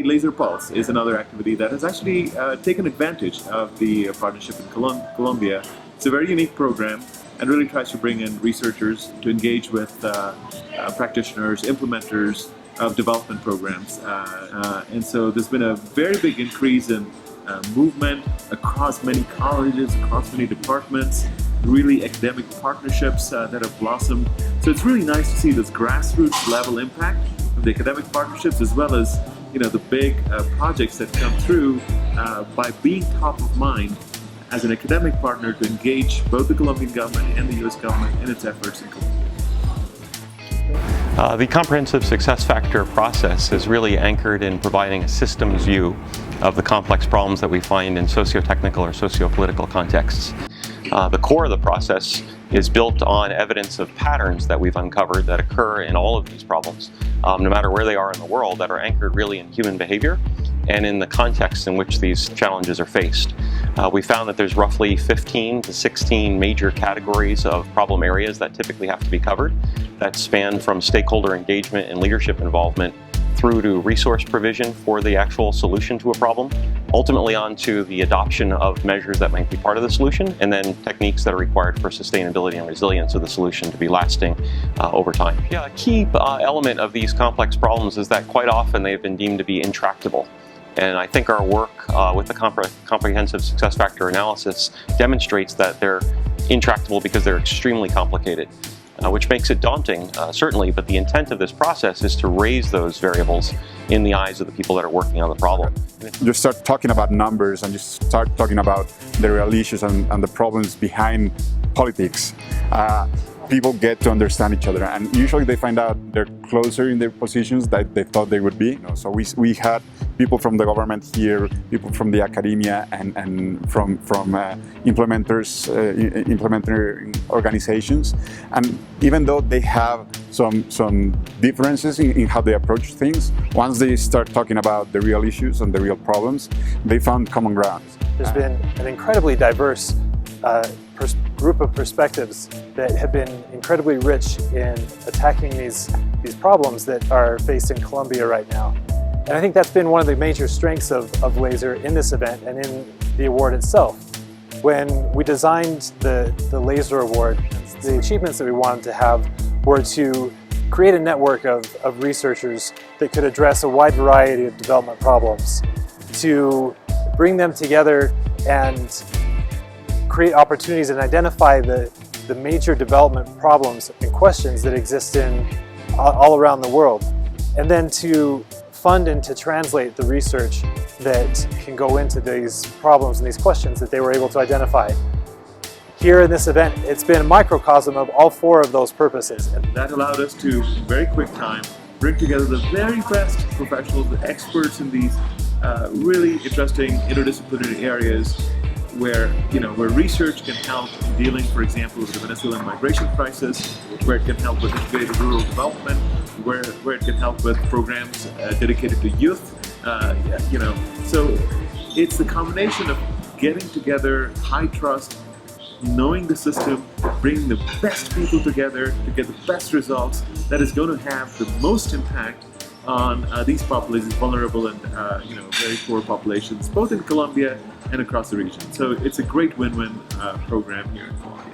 Laser Pulse is another activity that has actually taken advantage of the partnership in Colombia. It's a very unique program and really tries to bring in researchers to engage with practitioners, implementers of development programs. And so there's been a very big increase in movement across many colleges, across many departments, really academic partnerships that have blossomed. So it's really nice to see this grassroots level impact of the academic partnerships, as well as the big projects that come through by being top of mind as an academic partner to engage both the Colombian government and the US government in its efforts in Colombia. The comprehensive success factor process is really anchored in providing a systems view of the complex problems that we find in socio-technical or socio-political contexts. The core of the process is built on evidence of patterns that we've uncovered that occur in all of these problems, no matter where they are in the world, that are anchored really in human behavior and in the context in which these challenges are faced. We found that there's roughly 15 to 16 major categories of problem areas that typically have to be covered, that span from stakeholder engagement and leadership involvement through to resource provision for the actual solution to a problem, ultimately onto the adoption of measures that might be part of the solution, and then techniques that are required for sustainability and resilience of the solution to be lasting over time. Yeah, a key element of these complex problems is that quite often they've been deemed to be intractable. And I think our work with the comprehensive success factor analysis demonstrates that they're intractable because they're extremely complicated. Which makes it daunting, certainly, but the intent of this process is to raise those variables in the eyes of the people that are working on the problem. You start talking about numbers and you start talking about the real issues and the problems behind politics. People get to understand each other, and usually they find out they're closer in their positions that they thought they would be. So we had people from the government here, people from the academia, and from implementer organizations. And even though they have some differences in how they approach things, once they start talking about the real issues and the real problems, they found common ground. There's been an incredibly diverse group of perspectives that have been incredibly rich in attacking these problems that are faced in Colombia right now. And I think that's been one of the major strengths of LASER in this event and in the award itself. When we designed the LASER award, the achievements that we wanted to have were to create a network of researchers that could address a wide variety of development problems, to bring them together and create opportunities and identify the major development problems and questions that exist all around the world, and then to fund and to translate the research that can go into these problems and these questions that they were able to identify. Here in this event, it's been a microcosm of all four of those purposes. That allowed us to, in very quick time, bring together the very best professionals, the experts in these really interesting interdisciplinary areas where research can help in dealing, for example, with the Venezuelan migration crisis, where it can help with integrated rural development, where it can help with programs dedicated to youth. So it's the combination of getting together, high trust, knowing the system, bringing the best people together to get the best results that is going to have the most impact on these populations, vulnerable and very poor populations, both in Colombia and across the region. So it's a great win-win program here in Colombia.